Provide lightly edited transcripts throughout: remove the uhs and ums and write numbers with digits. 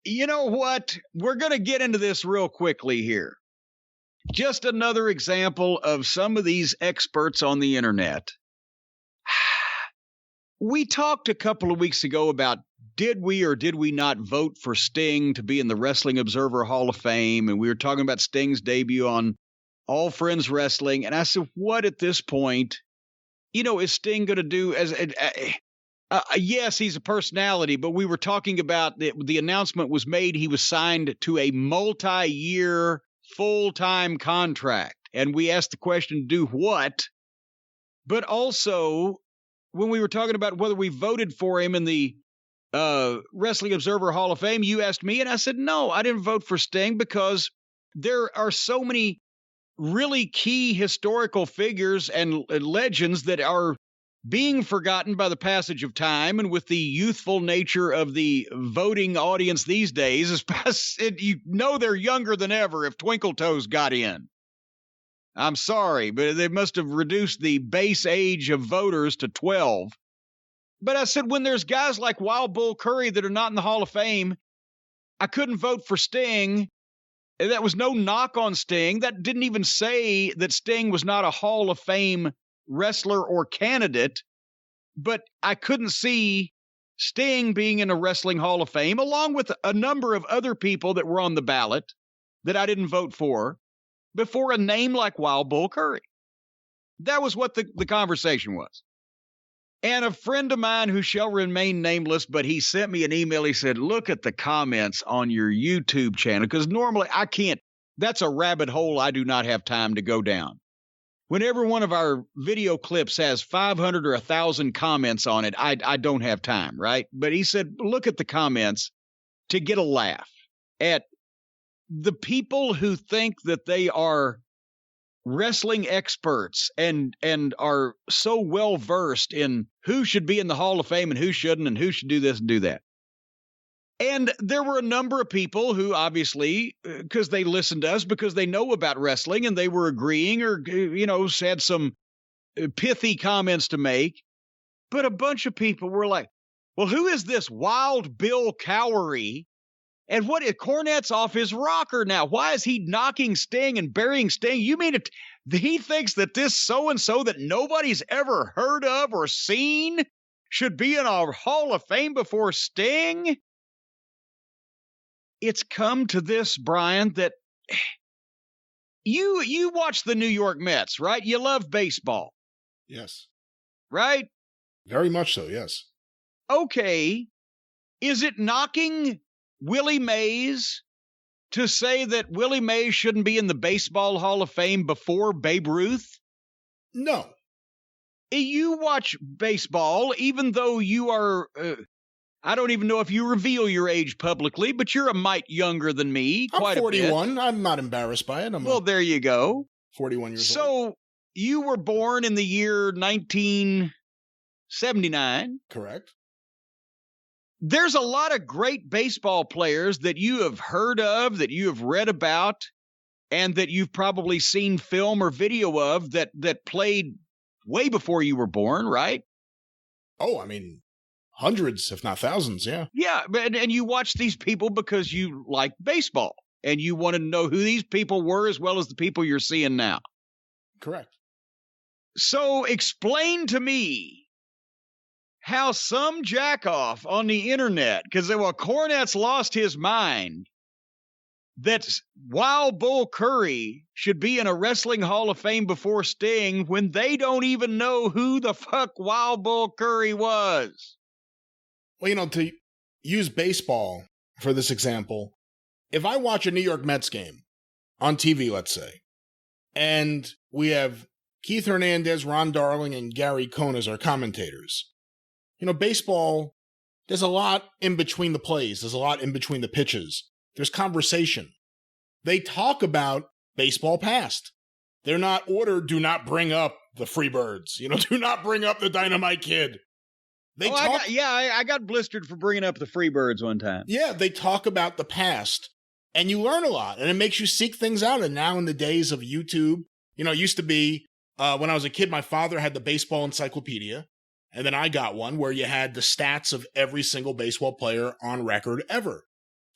You know what? We're going to get into this real quickly here. Just another example of some of these experts on the internet. We talked a couple of weeks ago about did we or did we not vote for Sting to be in the Wrestling Observer Hall of Fame? And we were talking about Sting's debut on All Friends Wrestling. And I said, what at this point, is Sting going to do yes, he's a personality, but we were talking about the announcement was made. He was signed to a multi-year full-time contract. And we asked the question, do what? But also, when we were talking about whether we voted for him in the Wrestling Observer Hall of Fame, you asked me, and I said, no, I didn't vote for Sting because there are so many really key historical figures and legends that are being forgotten by the passage of time, and with the youthful nature of the voting audience these days, they're younger than ever if Twinkle Toes got in. I'm sorry, but they must have reduced the base age of voters to 12. But I said, when there's guys like Wild Bull Curry that are not in the Hall of Fame, I couldn't vote for Sting. That was no knock on Sting. That didn't even say that Sting was not a Hall of Fame wrestler or candidate, but I couldn't see Sting being in a Wrestling Hall of Fame, along with a number of other people that were on the ballot that I didn't vote for, before a name like Wild Bull Curry. That was what the conversation was. And a friend of mine who shall remain nameless, but he sent me an email. He said, look at the comments on your YouTube channel, because normally I can't. That's a rabbit hole I do not have time to go down. Whenever one of our video clips has 500 or 1,000 comments on it, I don't have time, right? But he said, look at the comments to get a laugh at the people who think that they are wrestling experts and are so well versed in who should be in the Hall of Fame and who shouldn't and who should do this and do that. And there were a number of people who obviously, because they listened to us, because they know about wrestling, and they were agreeing or, had some pithy comments to make. But a bunch of people were like, well, who is this Wild Bill Cowery? And what, Cornette's off his rocker now. Why is he knocking Sting and burying Sting? You mean he thinks that this so-and-so that nobody's ever heard of or seen should be in a Hall of Fame before Sting? It's come to this, Brian, that you watch the New York Mets, right? You love baseball. Yes. Right? Very much so, yes. Okay. Is it knocking Willie Mays to say that Willie Mays shouldn't be in the Baseball Hall of Fame before Babe Ruth? No. You watch baseball, even though you are... I don't even know if you reveal your age publicly, but you're a mite younger than me. I'm 41. I'm not embarrassed by it. Well, there you go. 41 years old. So you were born in the year 1979. Correct. There's a lot of great baseball players that you have heard of, that you have read about, and that you've probably seen film or video of that played way before you were born, right? Oh, I mean... hundreds, if not thousands, yeah. Yeah, and you watch these people because you like baseball, and you want to know who these people were as well as the people you're seeing now. Correct. So explain to me how some jackoff on the internet, because Cornette's lost his mind, that Wild Bull Curry should be in a Wrestling Hall of Fame before Sting when they don't even know who the fuck Wild Bull Curry was. Well, to use baseball for this example, if I watch a New York Mets game on TV, let's say, and we have Keith Hernandez, Ron Darling, and Gary Cohn as our commentators, baseball, there's a lot in between the plays. There's a lot in between the pitches. There's conversation. They talk about baseball past. They're not ordered, do not bring up the Freebirds. Do not bring up the Dynamite Kid. I got blistered for bringing up the Freebirds one time. Yeah, they talk about the past, and you learn a lot, and it makes you seek things out. And now in the days of YouTube, it used to be, when I was a kid, my father had the baseball encyclopedia, and then I got one where you had the stats of every single baseball player on record ever.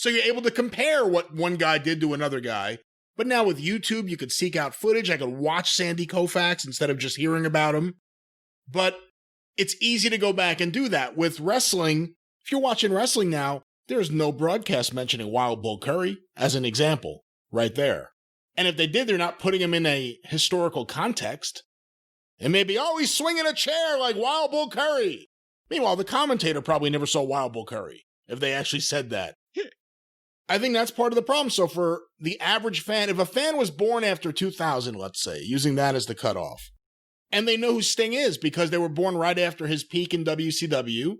So you're able to compare what one guy did to another guy. But now with YouTube, you could seek out footage. I could watch Sandy Koufax instead of just hearing about him. But it's easy to go back and do that. With wrestling, if you're watching wrestling now, there's no broadcast mentioning Wild Bull Curry as an example right there. And if they did, they're not putting him in a historical context. It may be, oh, he's swinging a chair like Wild Bull Curry. Meanwhile, the commentator probably never saw Wild Bull Curry, if they actually said that. I think that's part of the problem. So for the average fan, if a fan was born after 2000, let's say, using that as the cutoff, and they know who Sting is because they were born right after his peak in WCW,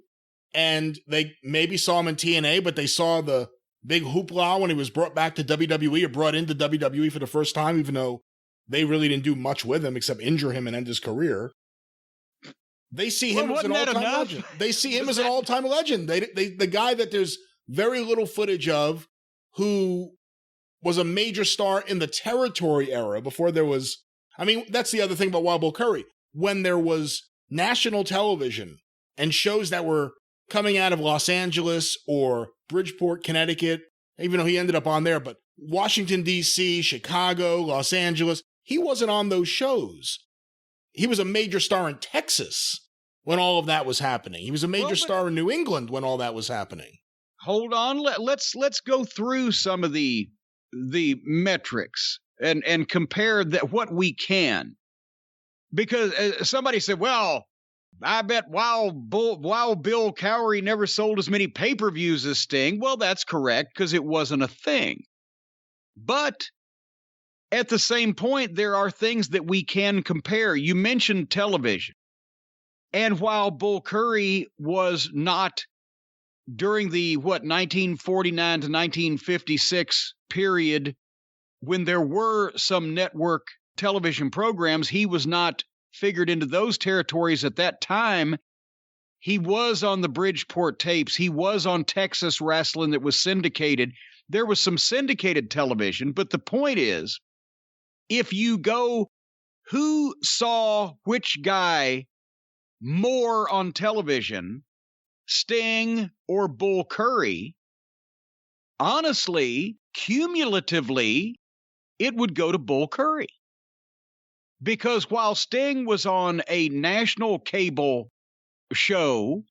and they maybe saw him in TNA, but they saw the big hoopla when he was brought back to WWE or brought into WWE for the first time, even though they really didn't do much with him except injure him and end his career. They see him as an all-time legend. They see him as an all-time legend. The guy that there's very little footage of, who was a major star in the territory era before there was, I mean, that's the other thing about Wild Bull Curry. When there was national television and shows that were coming out of Los Angeles or Bridgeport, Connecticut, even though he ended up on there, but Washington, D.C., Chicago, Los Angeles, he wasn't on those shows. He was a major star in Texas when all of that was happening. He was a major star in New England when all that was happening. Hold on, let's go through some of the metrics and compare that what we can, because somebody said, well, I bet Wild Bill Cowrie never sold as many pay-per-views as Sting. Well, that's correct because it wasn't a thing. But at the same point, there are things that we can compare. You mentioned television, and while Bull Curry was not during the, 1949 to 1956 period, when there were some network television programs, he was not figured into those territories at that time. He was on the Bridgeport tapes. He was on Texas wrestling that was syndicated. There was some syndicated television, but the point is, if you go, who saw which guy more on television, Sting or Bull Curry, honestly, cumulatively, it would go to Bull Curry. Because while Sting was on a national cable show,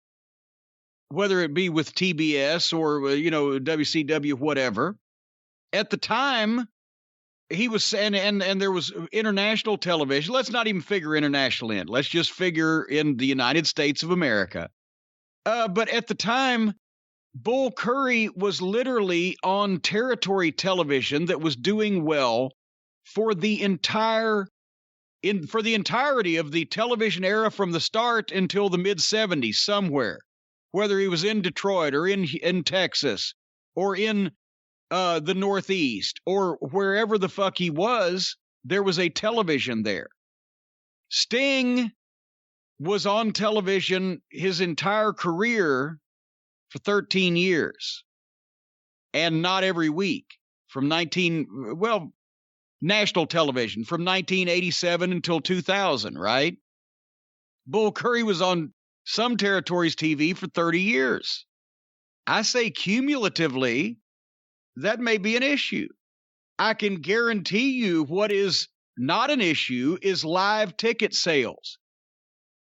whether it be with TBS or, WCW, whatever, at the time, he was, and there was international television. Let's not even figure international in. Let's just figure in the United States of America. But at the time, Bull Curry was literally on territory television that was doing well for the entirety of the television era from the start until the mid-'70s somewhere, whether he was in Detroit or in Texas or in the Northeast or wherever the fuck he was, there was a television there. Sting was on television his entire career for 13 years, and not every week, national television from 1987 until 2000, right? Bull Curry was on some territories TV for 30 years. I say cumulatively, that may be an issue. I can guarantee you what is not an issue is live ticket sales.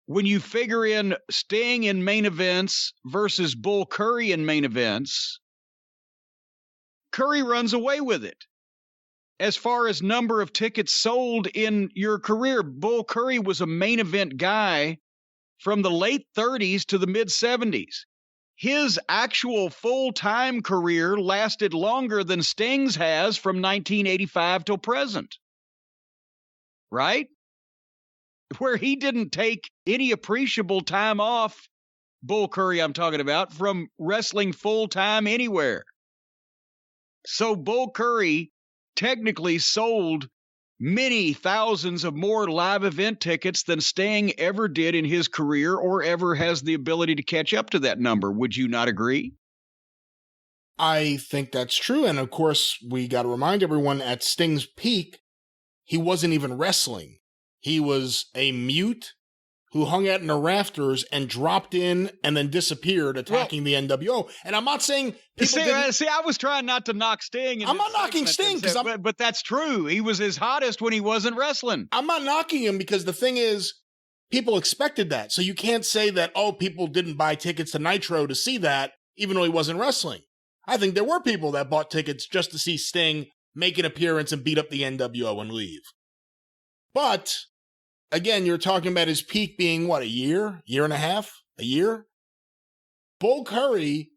When you figure in Sting in main events versus Bull Curry in main events, Curry runs away with it. As far as number of tickets sold in your career, Bull Curry was a main event guy from the late 30s to the mid 70s. His actual full-time career lasted longer than Sting's has from 1985 till present. Right? Where he didn't take any appreciable time off, Bull Curry I'm talking about, from wrestling full-time anywhere. So Bull Curry technically sold many thousands of more live event tickets than Sting ever did in his career or ever has the ability to catch up to that number. Would you not agree? I think that's true. And of course, we got to remind everyone at Sting's peak, he wasn't even wrestling. He was a mute who hung out in the rafters and dropped in and then disappeared, attacking the NWO. And I'm not saying people see, I was trying not to knock Sting. I'm not knocking Sting, but that's true. He was his hottest when he wasn't wrestling. I'm not knocking him because the thing is, people expected that. So you can't say that, people didn't buy tickets to Nitro to see that, even though he wasn't wrestling. I think there were people that bought tickets just to see Sting make an appearance and beat up the NWO and leave. But again, you're talking about his peak being, a year and a half? A year? Bull Curry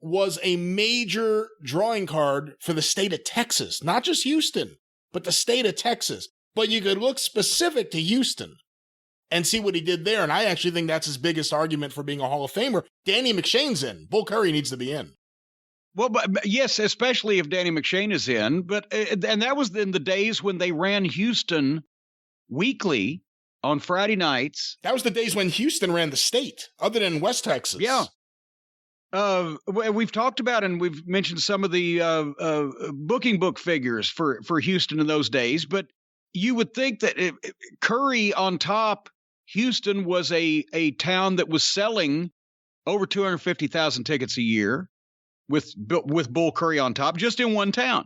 was a major drawing card for the state of Texas. Not just Houston, but the state of Texas. But you could look specific to Houston and see what he did there. And I actually think that's his biggest argument for being a Hall of Famer. Danny McShane's in. Bull Curry needs to be in. Well, but yes, especially if Danny McShane is in. But and that was in the days when they ran Houston weekly on Friday nights. That was the days when Houston ran the state, other than West Texas. Yeah. We've talked about and we've mentioned some of the booking book figures for Houston in those days, but you would think that Curry on top, Houston was a town that was selling over 250,000 tickets a year with Bull Curry on top, just in one town.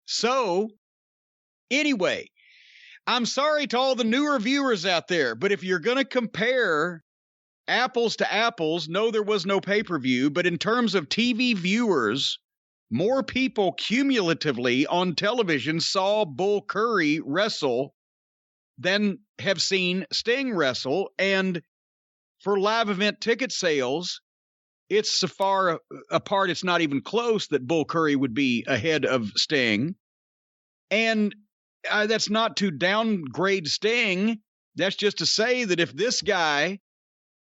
So anyway, I'm sorry to all the newer viewers out there, but if you're going to compare apples to apples, no, there was no pay-per-view, but in terms of TV viewers, more people cumulatively on television saw Bull Curry wrestle than have seen Sting wrestle. And for live event ticket sales, it's so far apart, it's not even close that Bull Curry would be ahead of Sting. And that's not to downgrade Sting. That's just to say that if this guy,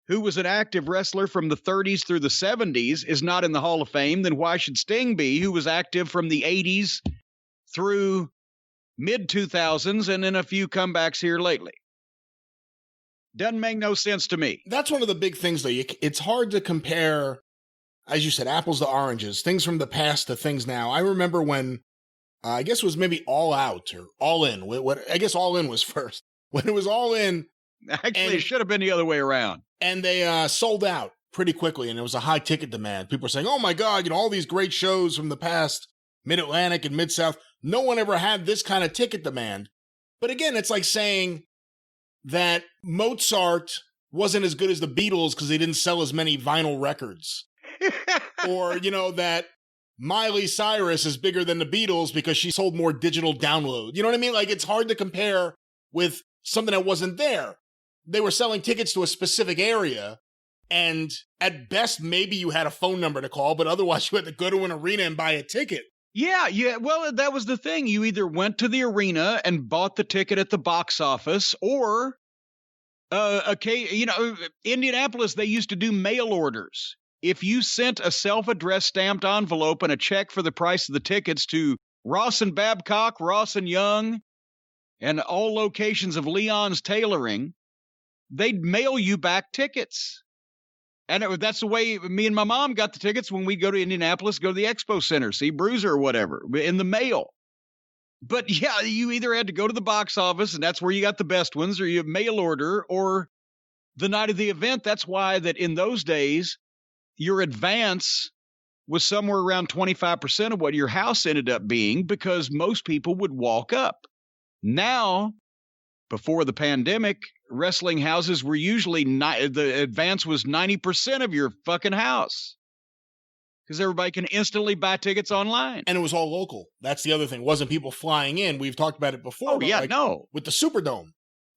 who was an active wrestler from the 30s through the 70s, is not in the Hall of Fame, then why should Sting be, who was active from the 80s through mid-2000s and then a few comebacks here lately? Doesn't make no sense to me. That's one of the big things, though. It's hard to compare, as you said, apples to oranges, things from the past to things now. I remember when, I guess it was maybe All Out or All In. I guess All In was first. When it was All In. Actually, it should have been the other way around. And they sold out pretty quickly, and it was a high ticket demand. People were saying, oh my God, all these great shows from the past, Mid-Atlantic and Mid-South, no one ever had this kind of ticket demand. But again, it's like saying that Mozart wasn't as good as the Beatles because they didn't sell as many vinyl records. Or, that Miley Cyrus is bigger than the Beatles because she sold more digital download. You know what I mean? Like, it's hard to compare with something that wasn't there. They were selling tickets to a specific area, and at best, maybe you had a phone number to call, but otherwise you had to go to an arena and buy a ticket. Yeah. Well, that was the thing. You either went to the arena and bought the ticket at the box office, or, Indianapolis, they used to do mail orders. If you sent a self-addressed stamped envelope and a check for the price of the tickets to Ross and Babcock, Ross and Young, and all locations of Leon's Tailoring, they'd mail you back tickets. And that's the way me and my mom got the tickets when we go to Indianapolis, go to the Expo Center, see Bruiser or whatever, in the mail. But yeah, you either had to go to the box office, and that's where you got the best ones, or you mail order, or the night of the event. That's why that in those days, your advance was somewhere around 25% of what your house ended up being, because most people would walk up. Now, before the pandemic, wrestling houses were usually the advance was 90% of your fucking house, because everybody can instantly buy tickets online. And it was all local. That's the other thing. It wasn't people flying in. We've talked about it before. Oh, yeah, no. With the Superdome,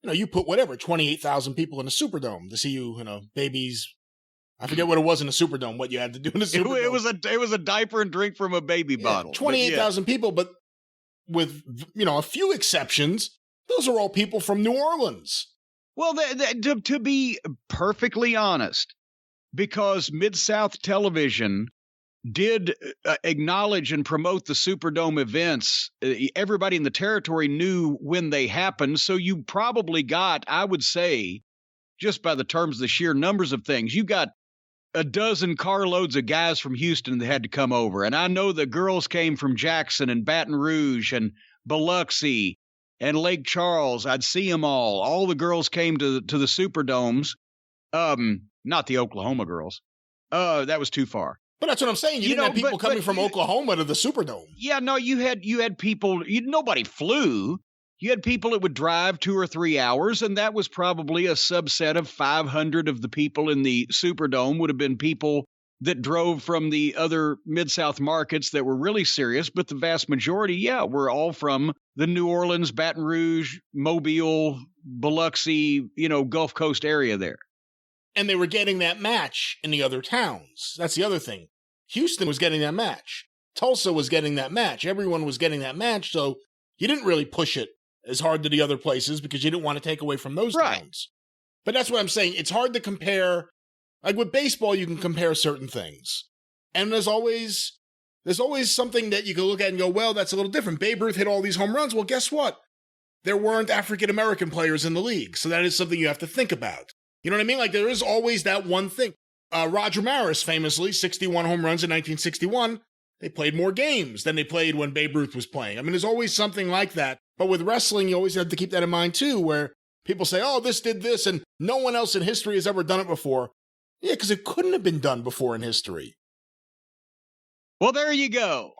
you put 28,000 people in the Superdome to see babies. I forget what it was in the Superdome, what you had to do in the Superdome. It was a diaper and drink from a baby bottle. 28,000 people, but with, a few exceptions, those are all people from New Orleans. Well, to be perfectly honest, because Mid-South Television did acknowledge and promote the Superdome events, everybody in the territory knew when they happened. So you probably got, I would say, just by the terms of the sheer numbers of things, you got a dozen carloads of guys from Houston that had to come over. And I know the girls came from Jackson and Baton Rouge and Biloxi and Lake Charles. I'd see them all. All the girls came to the Superdomes. Not the Oklahoma girls. That was too far. But that's what I'm saying. You didn't have people coming from Oklahoma to the Superdome. Yeah, no, you had people. Nobody flew. You had people that would drive 2 or 3 hours, and that was probably a subset of 500 of the people in the Superdome would have been people that drove from the other Mid-South markets that were really serious, but the vast majority, were all from the New Orleans, Baton Rouge, Mobile, Biloxi, Gulf Coast area there. And they were getting that match in the other towns. That's the other thing. Houston was getting that match. Tulsa was getting that match. Everyone was getting that match, so you didn't really push it as hard to the other places because you didn't want to take away from those towns. But that's what I'm saying. It's hard to compare. Like with baseball, you can compare certain things. And there's always something that you can look at and go, well, that's a little different. Babe Ruth hit all these home runs. Well, guess what? There weren't African-American players in the league. So that is something you have to think about. You know what I mean? Like there is always that one thing. Roger Maris, famously, 61 home runs in 1961. They played more games than they played when Babe Ruth was playing. I mean, there's always something like that. But with wrestling, you always have to keep that in mind, too, where people say, oh, this did this, and no one else in history has ever done it before. Yeah, because it couldn't have been done before in history. Well, there you go.